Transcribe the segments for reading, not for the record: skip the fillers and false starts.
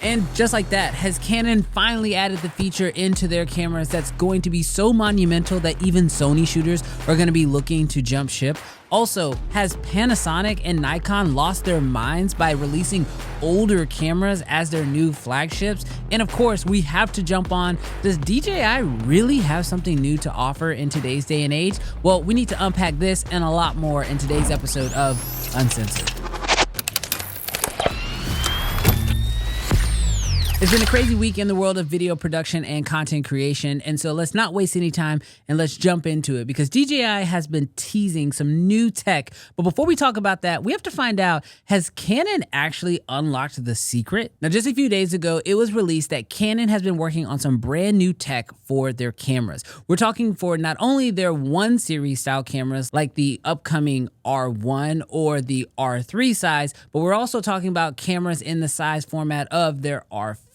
And just like that, has Canon finally added the feature into their cameras that's going to be so monumental that even Sony shooters are going to be looking to jump ship? Also, has Panasonic and Nikon lost their minds by releasing older cameras as their new flagships? And of course, we have to jump on, does DJI really have something new to offer in today's day and age? Well, we need to unpack this and a lot more in today's episode of Uncensored. It's been a crazy week in the world of video production and content creation, and so let's not waste any time and let's jump into it because DJI has been teasing some new tech. But before we talk about that, we have to find out, has Canon actually unlocked the secret? Now, just a few days ago, it was released that Canon has been working on some brand new tech for their cameras. We're talking for not only their 1 series style cameras like the upcoming R1 or the R3 size, but we're also talking about cameras in the size format of their R5.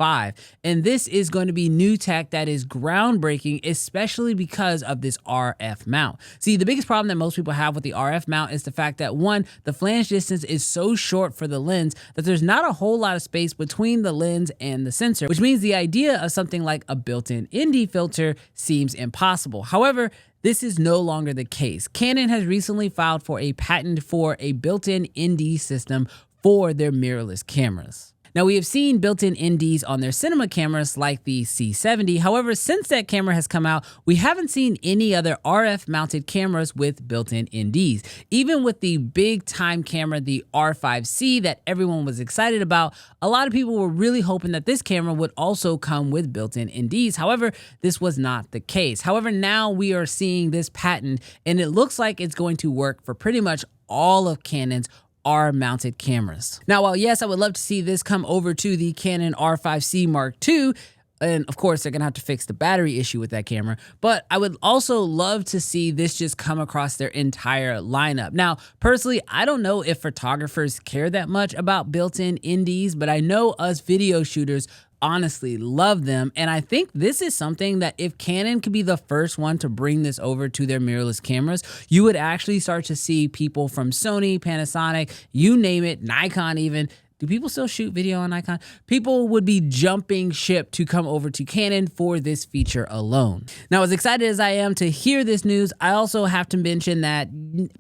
And this is going to be new tech that is groundbreaking, especially because of this RF mount. See, the biggest problem that most people have with the RF mount is the fact that, one, the flange distance is so short for the lens that there's not a whole lot of space between the lens and the sensor, which means the idea of something like a built-in ND filter seems impossible. However, this is no longer the case. Canon has recently filed for a patent for a built-in ND system for their mirrorless cameras. Now, we have seen built-in NDs on their cinema cameras like the C70. However, since that camera has come out, we haven't seen any other RF-mounted cameras with built-in NDs. Even with the big-time camera, the R5C, that everyone was excited about, a lot of people were really hoping that this camera would also come with built-in NDs. However, this was not the case. However, now we are seeing this patent, and it looks like it's going to work for pretty much all of Canon's R-mounted cameras. Now, while yes, I would love to see this come over to the Canon R5C Mark II, and of course, they're gonna have to fix the battery issue with that camera, but I would also love to see this just come across their entire lineup. Now, personally, I don't know if photographers care that much about built-in NDs, but I know us video shooters honestly love them, and I think this is something that if Canon could be the first one to bring this over to their mirrorless cameras, you would actually start to see people from Sony, Panasonic, you name it, Nikon even. Do people still shoot video on Nikon? People would be jumping ship to come over to Canon for this feature alone. Now, as excited as I am to hear this news, I also have to mention that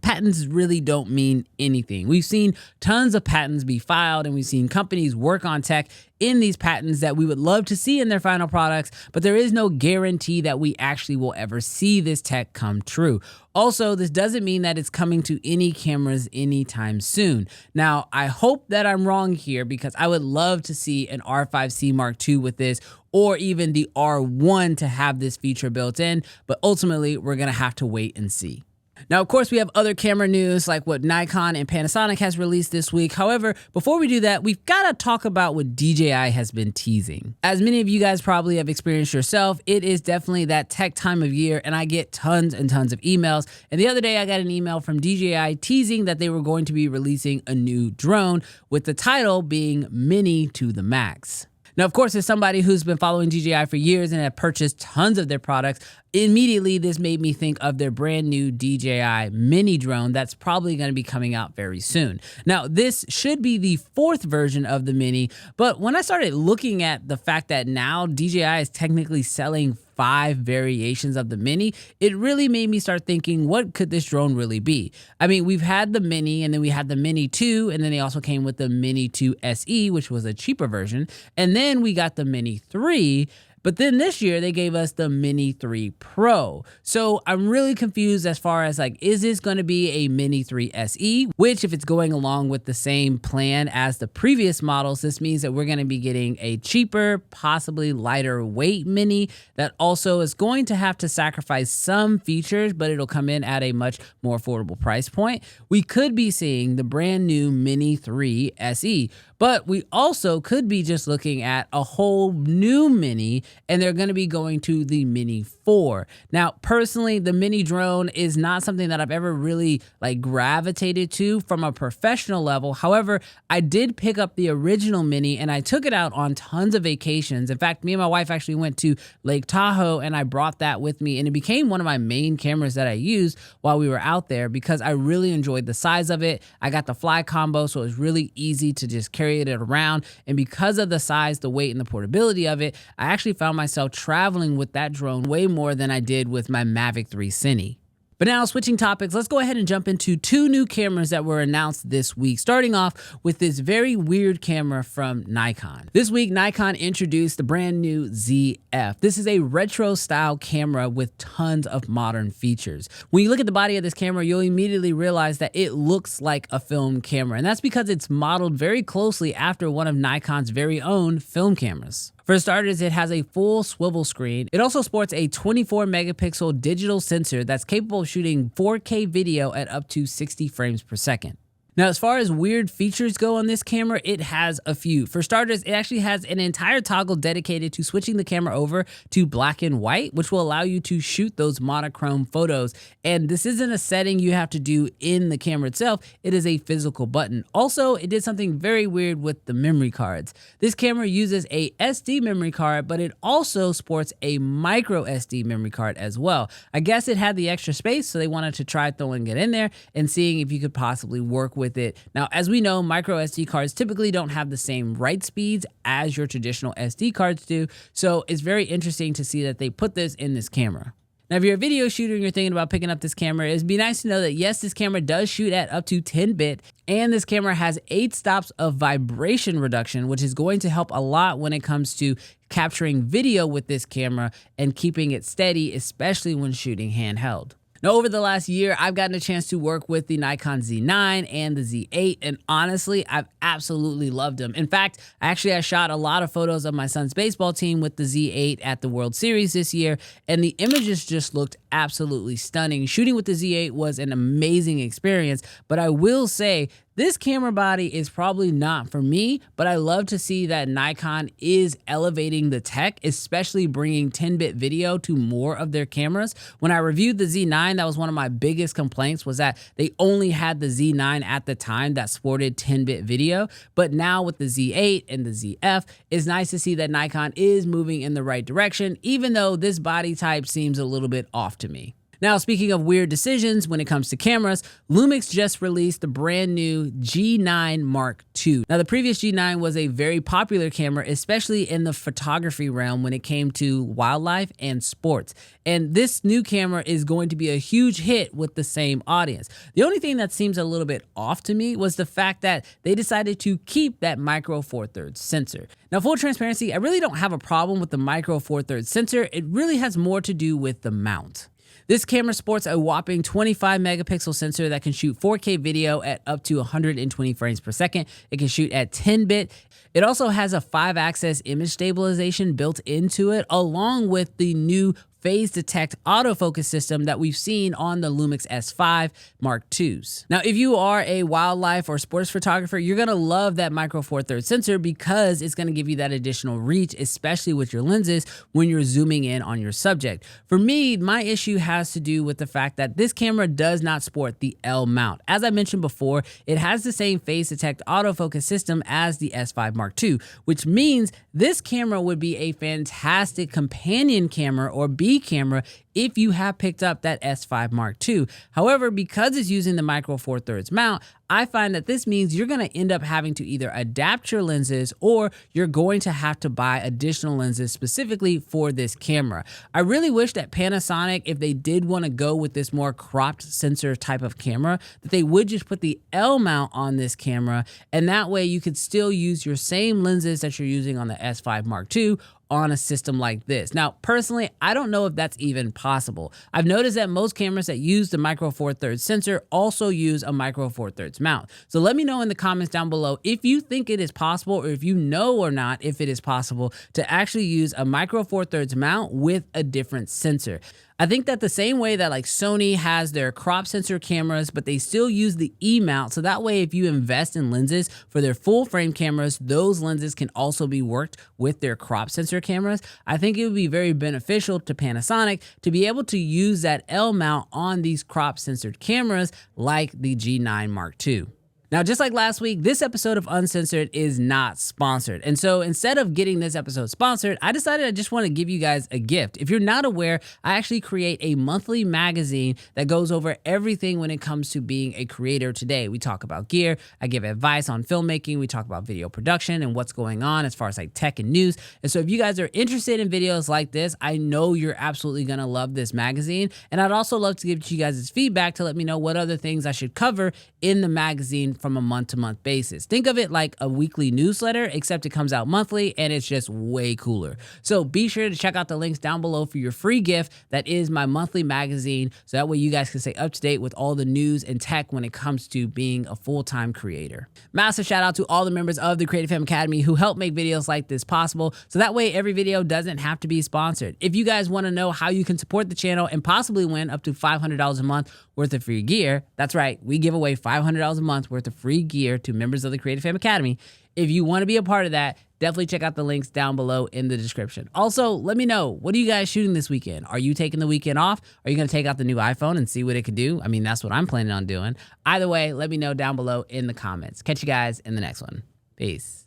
patents really don't mean anything. We've seen tons of patents be filed, and we've seen companies work on tech in these patents that we would love to see in their final products, but there is no guarantee that we actually will ever see this tech come true. Also, this doesn't mean that it's coming to any cameras anytime soon. Now, I hope that I'm wrong here because I would love to see an R5C Mark II with this, or even the R1 to have this feature built in, but ultimately we're gonna have to wait and see. Now, of course, we have other camera news like what Nikon and Panasonic has released this week. However, before we do that, we've got to talk about what DJI has been teasing. As many of you guys probably have experienced yourself, it is definitely that tech time of year, and I get tons and tons of emails. And the other day, I got an email from DJI teasing that they were going to be releasing a new drone with the title being Mini to the Max. Now, of course, as somebody who's been following DJI for years and have purchased tons of their products, immediately this made me think of their brand new DJI mini drone that's probably going to be coming out very soon. Now, this should be the 4th version of the mini, but when I started looking at the fact that now DJI is technically selling 5 variations of the mini, it really made me start thinking, what could this drone really be? I mean, we've had the mini, and then we had the mini 2, and then they also came with the mini 2 SE, which was a cheaper version, and then we got the mini 3. But then this year they gave us the Mini 3 Pro. So I'm really confused as far as like, is this going to be a Mini 3 SE? Which, if it's going along with the same plan as the previous models, this means that we're going to be getting a cheaper, possibly lighter weight Mini that also is going to have to sacrifice some features, but it'll come in at a much more affordable price point. We could be seeing the brand new Mini 3 SE, but we also could be just looking at a whole new Mini, and they're going to be going to the Mini 4. Now, personally, the mini drone is not something that I've ever really like gravitated to from a professional level. However, I did pick up the original Mini and I took it out on tons of vacations. In fact, me and my wife actually went to Lake Tahoe and I brought that with me, and it became one of my main cameras that I used while we were out there because I really enjoyed the size of it. I got the fly combo, so it was really easy to just carry carry it around. And because of the size, the weight, and the portability of it, I actually found myself traveling with that drone way more than I did with my Mavic 3 Cine. But now, switching topics, let's go ahead and jump into two new cameras that were announced this week, starting off with this very weird camera from Nikon. This week, Nikon introduced the brand new ZF. This is a retro-style camera with tons of modern features. When you look at the body of this camera, you'll immediately realize that it looks like a film camera, and that's because it's modeled very closely after one of Nikon's very own film cameras. For starters, it has a full swivel screen. It also sports a 24 megapixel digital sensor that's capable of shooting 4K video at up to 60 frames per second. Now, as far as weird features go on this camera, it has a few. For starters, it actually has an entire toggle dedicated to switching the camera over to black and white, which will allow you to shoot those monochrome photos. And this isn't a setting you have to do in the camera itself. It is a physical button. Also, it did something very weird with the memory cards. This camera uses a SD memory card, but it also sports a micro SD memory card as well. I guess it had the extra space, so they wanted to try throwing it in there and seeing if you could possibly work with it. Now, as we know, micro SD cards typically don't have the same write speeds as your traditional SD cards do, so it's very interesting to see that they put this in this camera. Now, if you're a video shooter and you're thinking about picking up this camera, it'd be nice to know that yes, this camera does shoot at up to 10-bit, and this camera has 8 stops of vibration reduction, which is going to help a lot when it comes to capturing video with this camera and keeping it steady, especially when shooting handheld. Now, over the last year, I've gotten a chance to work with the Nikon Z9 and the Z8, and honestly, I've absolutely loved them. In fact, I shot a lot of photos of my son's baseball team with the Z8 at the World Series this year, and the images just looked absolutely stunning. Shooting with the Z8 was an amazing experience, but I will say, this camera body is probably not for me, but I love to see that Nikon is elevating the tech, especially bringing 10-bit video to more of their cameras. When I reviewed the Z9, that was one of my biggest complaints, was that they only had the Z9 at the time that sported 10-bit video. But now with the Z8 and the ZF, it's nice to see that Nikon is moving in the right direction, even though this body type seems a little bit off to me. Now, speaking of weird decisions when it comes to cameras, Lumix just released the brand new G9 Mark II. Now, the previous G9 was a very popular camera, especially in the photography realm when it came to wildlife and sports. And this new camera is going to be a huge hit with the same audience. The only thing that seems a little bit off to me was the fact that they decided to keep that micro four thirds sensor. Now, full transparency, I really don't have a problem with the micro four thirds sensor. It really has more to do with the mount. This camera sports a whopping 25 megapixel sensor that can shoot 4K video at up to 120 frames per second. It can shoot at 10-bit. It also has a 5-axis image stabilization built into it, along with the new phase detect autofocus system that we've seen on the Lumix S5 Mark IIs. Now, if you are a wildlife or sports photographer, you're gonna love that micro four thirds sensor because it's gonna give you that additional reach, especially with your lenses when you're zooming in on your subject. For me, my issue has to do with the fact that this camera does not sport the L mount. As I mentioned before, it has the same phase detect autofocus system as the S5 Mark II, which means this camera would be a fantastic companion camera or B camera if you have picked up that S5 Mark II. However, because it's using the micro four thirds mount, I find that this means you're going to end up having to either adapt your lenses or you're going to have to buy additional lenses specifically for this camera. I really wish that Panasonic, if they did want to go with this more cropped sensor type of camera, that they would just put the L mount on this camera, and that way you could still use your same lenses that you're using on the S5 Mark II on a system like this. Now, personally, I don't know if that's even possible. I've noticed that most cameras that use the micro four thirds sensor also use a micro four thirds mount. So let me know in the comments down below if you think it is possible, or if you know or not if it is possible to actually use a micro four thirds mount with a different sensor. I think that the same way that like Sony has their crop sensor cameras, but they still use the E mount. So that way, if you invest in lenses for their full frame cameras, those lenses can also be worked with their crop sensor cameras. I think it would be very beneficial to Panasonic to be able to use that L mount on these crop censored cameras like the G9 Mark II. Now, just like last week, this episode of Uncensored is not sponsored. And so instead of getting this episode sponsored, I decided I just want to give you guys a gift. If you're not aware, I actually create a monthly magazine that goes over everything when it comes to being a creator today. We talk about gear, I give advice on filmmaking, we talk about video production and what's going on as far as like tech and news. And so if you guys are interested in videos like this, I know you're absolutely going to love this magazine. And I'd also love to give you guys feedback to let me know what other things I should cover in the magazine from a month-to-month basis. Think of it like a weekly newsletter, except it comes out monthly and it's just way cooler. So be sure to check out the links down below for your free gift. That is my monthly magazine. So that way you guys can stay up to date with all the news and tech when it comes to being a full-time creator. Massive shout out to all the members of the Creative Fam Academy who help make videos like this possible. So that way every video doesn't have to be sponsored. If you guys want to know how you can support the channel and possibly win up to $500 a month worth of free gear, that's right, we give away $500 a month worth of free gear to members of the Creative Fam Academy. If you want to be a part of that, definitely check out the links down below in the description. Also, let me know, what are you guys shooting this weekend? Are you taking the weekend off? Are you going to take out the new iPhone and see what it could do? I mean, that's what I'm planning on doing. Either way, let me know down below in the comments. Catch you guys in the next one. Peace.